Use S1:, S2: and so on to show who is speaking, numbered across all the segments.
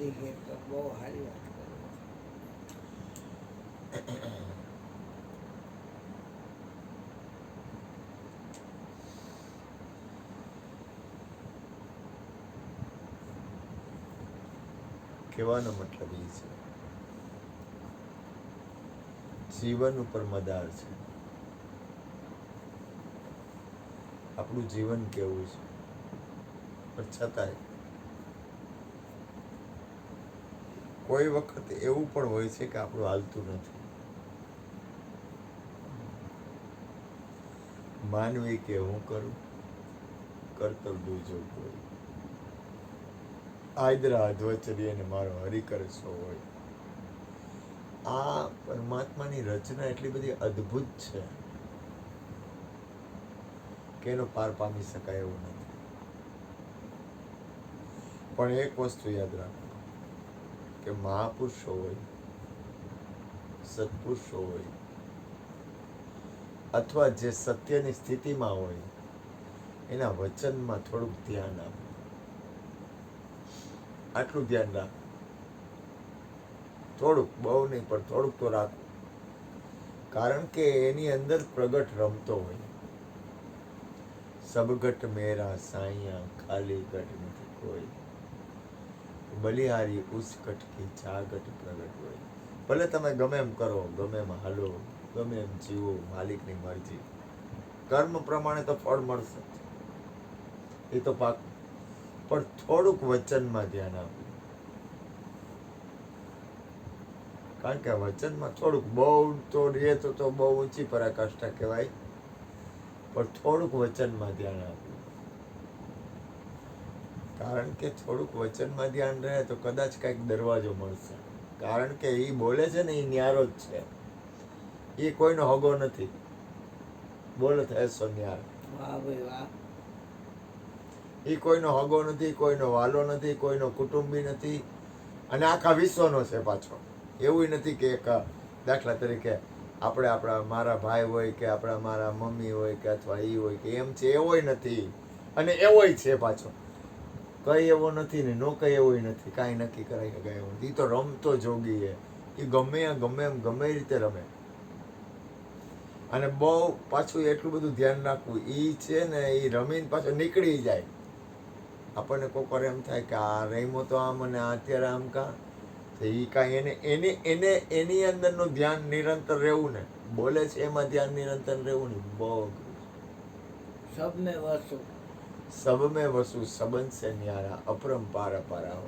S1: Very good, તો બહુ સારી વાત કરી.
S2: કહેવાનો મતલબ એ છે, જીવન ઉપર મદાર છે. આપણું જીવન કેવું છે, પણ છતાંય કોઈ વખત એવું પણ હોય છે કે આપણું હાલતું નથી. માનવી કે હું કરું, કરતર જો કોઈ, આદરા ધ્વચરી અને મારો હરિ કરે સો હોય. આ પરમાત્માની રચના એટલી બધી અદ્ભુત છે કે એનો પાર પામી શકાય એવું નથી. પણ એક વસ્તુ યાદ રાખો કે મહાપુરુષો હોય, સત્પુરુષો હોય, અથવા જે સત્યની સ્થિતિમાં હોય, એના વચનમાં થોડુંક ધ્યાન આપો. આટલું ધ્યાન રાખો, થોડુંક, બહુ નહીં પણ થોડુંક તો રાખો. કારણ કે એની અંદર પ્રગટ રમતો હોય. સબગટ મેરા સાઈયા, ખાલી ગટ નથી કોઈ, બલિહારી ઉસ ગટ કી જાગટ પ્રગટ હોય. ભલે તમે ગમે એમ કરો, ગમે એમ હાલો, ગમે એમ જીવો, માલિકની મરજી. કર્મ પ્રમાણે તો ફળ મળશે, એ તો પાક. પણ થોડુંક વચનમાં ધ્યાન આપવું. કારણ કે વચનમાં થોડુંક, બહુ તો રહે તો બહુ ઊંચી પરાકાષ્ઠા કહેવાય, પણ થોડુંક વચનમાં ધ્યાન આપવું. કારણ કે થોડુંક વચનમાં ધ્યાન રહે તો કદાચ કંઈક દરવાજો મળશે. કારણ કે એ બોલે છે ને, એ ન્યારો જ છે, એ કોઈનો હગો નથી. બોલો થશો ન્યાર.
S1: વાહ ભાઈ વાહ.
S2: એ કોઈનો હગો નથી, કોઈનો વાલો નથી, કોઈનો કુટુંબી નથી, અને આખા વિશ્વનો છે પાછો. એવું નથી કે એક દાખલા તરીકે આપણા મારા ભાઈ હોય કે મારા મમ્મી હોય કે અથવા એ હોય કે એમ છે, એવોય નથી. અને એવોય છે પાછો. કઈ એવો નથી ને, નો કઈ એવોય નથી. કાંઈ નક્કી કરાય શકાય એવો નથી. એ તો રમતો જોગી એ ગમે એમ ગમે એ રીતે રમે. અને બહુ પાછું એટલું બધું ધ્યાન રાખવું, એ છે ને એ રમીને પાછો નીકળી જાય. આપણને કોક વાર એમ થાય કે આ રમ્યો તો આમ અને અત્યારે આમ કાં, તો એ કાંઈ એની અંદરનું ધ્યાન નિરંતર રહેવું ને, બોલે છે એમાં ધ્યાન નિરંતર રહેવું ને, બહુ
S1: સબ મેં વસુ,
S2: સબ મેં વસુ, સંબંધ છે ન્યારા, અપરંપાર અપારા.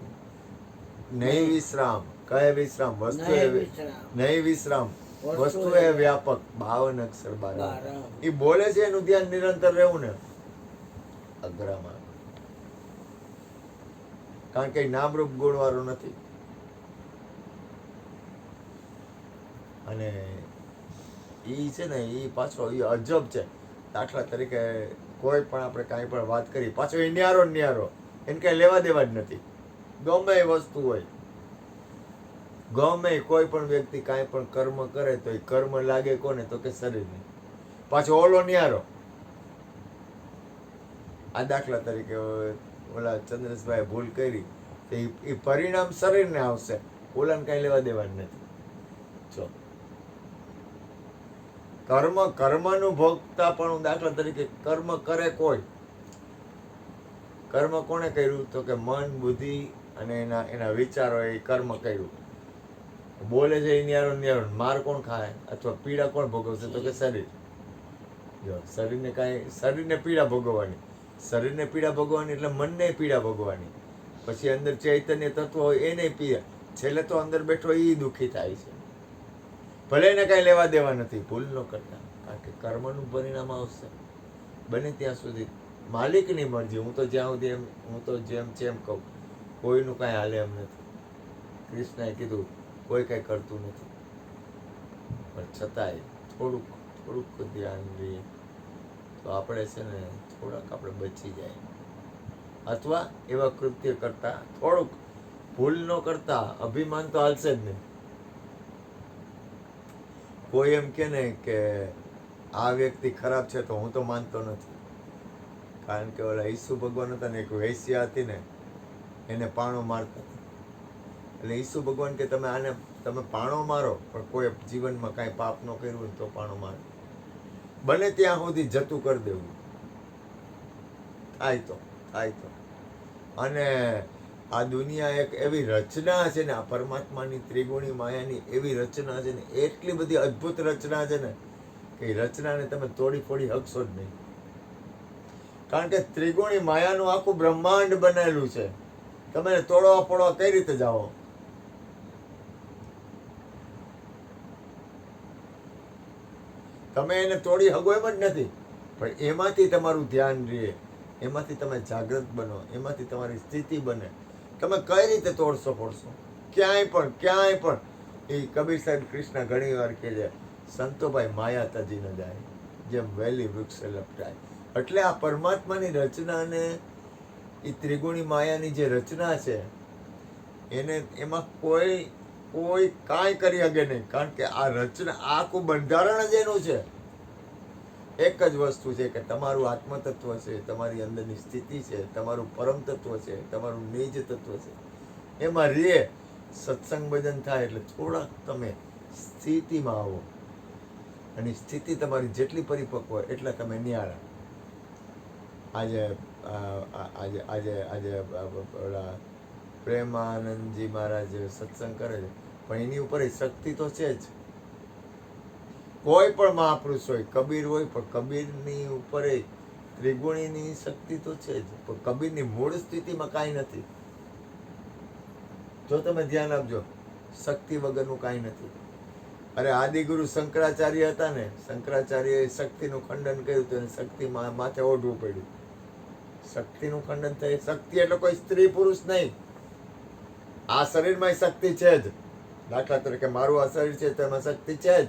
S2: નહીં વિશ્રામ, કહે વિશ્રામ, વસ્તુ નહીં વિશ્રામ, વસ્તુ એ વ્યાપક, 52 અક્ષર 12. એ બોલે છે એનું ધ્યાન નિરંતર રહેવું ને, અગ્રમાં. કારણ કે નામરૂપ ગુણ વાળું નથી. અને એ છે ને, એ પાછો એ અજબ છે. દાખલા તરીકે કોઈ પણ આપણે કાંઈ પણ વાત કરી, પાછો એ ન્યારો ન્યારો, એને કાંઈ લેવા દેવા જ નથી. ગમે એ વસ્તુ હોય, ગમે કોઈ પણ વ્યક્તિ કાંઈ પણ કર્મ કરે તો એ કર્મ લાગે કોને, તો કે શરીરને. પાછો ઓલો ન્યારો. આ દાખલા તરીકે ઓલા ચંદ્રેશભાઈ ભૂલ કરી, તો એ પરિણામ શરીરને આવશે, ઓલાને કાંઈ લેવા દેવા જ નથી. જો કર્મનું ભોગતા પણ, દાખલા તરીકે કર્મ કરે કોઈ, કર્મ કોણે કર્યું, તો કે મન, બુદ્ધિ અને એના વિચારો, એ કર્મ કર્યું. બોલે છે એ ન્યારો ન્યારો. માર કોણ ખાય અથવા પીડા કોણ ભોગવશે, તો કે શરીર. જો શરીરને પીડા ભોગવવાની, શરીરને પીડા ભોગવવાની એટલે મનને પીડા ભોગવવાની. પછી અંદર ચૈતન્ય તત્વ હોય એને પીડા, છેલ્લે તો અંદર બેઠો એ દુઃખી થાય છે. ભલે એને કાંઈ લેવા દેવા નથી. ભૂલ ન કરતા, કારણ કે કર્મનું પરિણામ આવશે. બને ત્યાં સુધી માલિકની મરજી. હું તો જેમ કહું, કોઈનું કાંઈ હાલે એમ નથી. કૃષ્ણએ કીધું કોઈ કાંઈ કરતું નથી, પણ છતાંય થોડુંક ધ્યાન રહીએ તો આપણે છે ને થોડાક આપણે બચી જાય. અથવા એવા કૃત્ય કરતા થોડુંક, ભૂલ ન કરતા, અભિમાન તો હાલશે જ નહીં. કોઈ એમ કે ને કે આ વ્યક્તિ ખરાબ છે, તો હું તો માનતો નથી. કારણ કે ઓલા ઈસુ ભગવાન હતા ને, એક વેશ્યા હતી ને, એને પાણો મારતા. એટલે ઈસુ ભગવાન કે તમે આને તમે પાણો મારો, પણ કોઈ જીવનમાં કાંઈ પાપ ન કર્યું હોય તો પાણો મારો, બને ત્યાં સુધી જતું કરી દેવું. થાય તો અને આ દુનિયા એક એવી રચના છે ને, આ પરમાત્માની ત્રિગુણી માયાની એવી રચના છે ને, એટલી બધી અદ્ભુત રચના છે ને કે એ રચનાને તમે તોડી ફોડી શકશો જ નહીં. કારણ કે ત્રિગુણી માયાનું આખું બ્રહ્માંડ બનેલું છે. તમે તોડવા ફોડવા કઈ રીતે જાઓ? તમે એને તોડી શકો એમ જ નથી, પણ એમાંથી તમારું ધ્યાન રહે, એમાંથી તમે જાગૃત બનો, એમાંથી તમારી સ્થિતિ બને. તમે કઈ રીતે તોડશો ફોડશો? ક્યાંય પણ એ કબીર સાહેબ કૃષ્ણ ઘણી વાર કહે છે, સંતોભાઈ માયા તજી ન જાય, જેમ વહેલી વૃક્ષ લપટાય. એટલે આ પરમાત્માની રચનાને, એ ત્રિગુણી માયાની જે રચના છે એને એમાં કોઈ કાંઈ કરી શકે નહીં. કારણ કે આ રચના, આખું બંધારણ જ એનું છે. એક જ વસ્તુ છે કે તમારું આત્મતત્વ છે, તમારી અંદરની સ્થિતિ છે, તમારું પરમ તત્વ છે, તમારું નિજ તત્વ છે, એમાં રે સત્સંગ ભજન થાય એટલે થોડાક તમે સ્થિતિમાં આવો, અને સ્થિતિ તમારી જેટલી પરિપક્વ હોય એટલા તમે નિયાળા. આજે ઓલા પ્રેમાનંદજી મહારાજ સત્સંગ કરે છે, પણ એની ઉપર શક્તિ તો છે જ. કોઈ પણ મહાપુરુષ હોય, કબીર હોય, પણ કબીરની ઉપર ત્રિગુણીની શક્તિ તો છે જ, પણ કબીરની મૂળ સ્થિતિમાં કાંઈ નથી. જો તમે ધ્યાન આપજો, શક્તિ વગરનું કાંઈ નથી. અરે આદિગુરુ શંકરાચાર્ય હતા ને, શંકરાચાર્યએ શક્તિનું ખંડન કર્યું તો શક્તિ માથે ઓઢવું પડ્યું. શક્તિનું ખંડન થાય. શક્તિ એટલે કોઈ સ્ત્રી પુરુષ નહીં, આ શરીરમાં શક્તિ છે જ. દાખલા તરીકે મારું આ શરીર છે તો એમાં શક્તિ છે જ.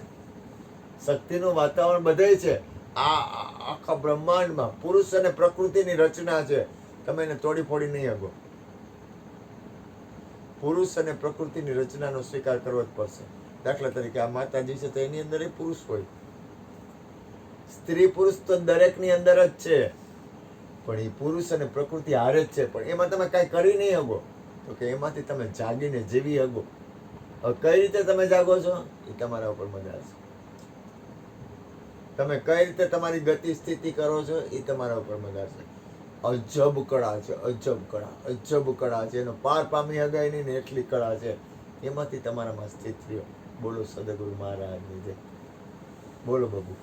S2: શક્તિનું વાતાવરણ બધે છે. આ આખા બ્રહ્માંડમાં પુરુષ અને પ્રકૃતિની રચના છે. તમે એને તોડી ફોડી નહીં શકો. પુરુષ અને પ્રકૃતિની રચનાનો સ્વીકાર કરવો જ પડશે. દાખલા તરીકે આ માતાજી છે તો એની અંદર એ પુરુષ હોય. સ્ત્રી પુરુષ તો દરેકની અંદર જ છે, પણ એ પુરુષ અને પ્રકૃતિ હારે જ છે. પણ એમાં તમે કાંઈ કરી નહીં શકો, તો કે એમાંથી તમે જાગીને જીવી શકો. હવે કઈ રીતે તમે જાગો છો એ તમારા ઉપર મજા છે. તમે કઈ રીતે તમારી ગતિ સ્થિતિ કરો છો એ તમારા ઉપર મજા છે. અજબ કળા છે, અજબ કળા છે. એનો પાર પામી હગાય નહીં ને એટલી કળા છે. એમાંથી તમારામાં સ્થિત રહ્યો. બોલો સદગુરુ મહારાજની જય. બોલો બાબુ.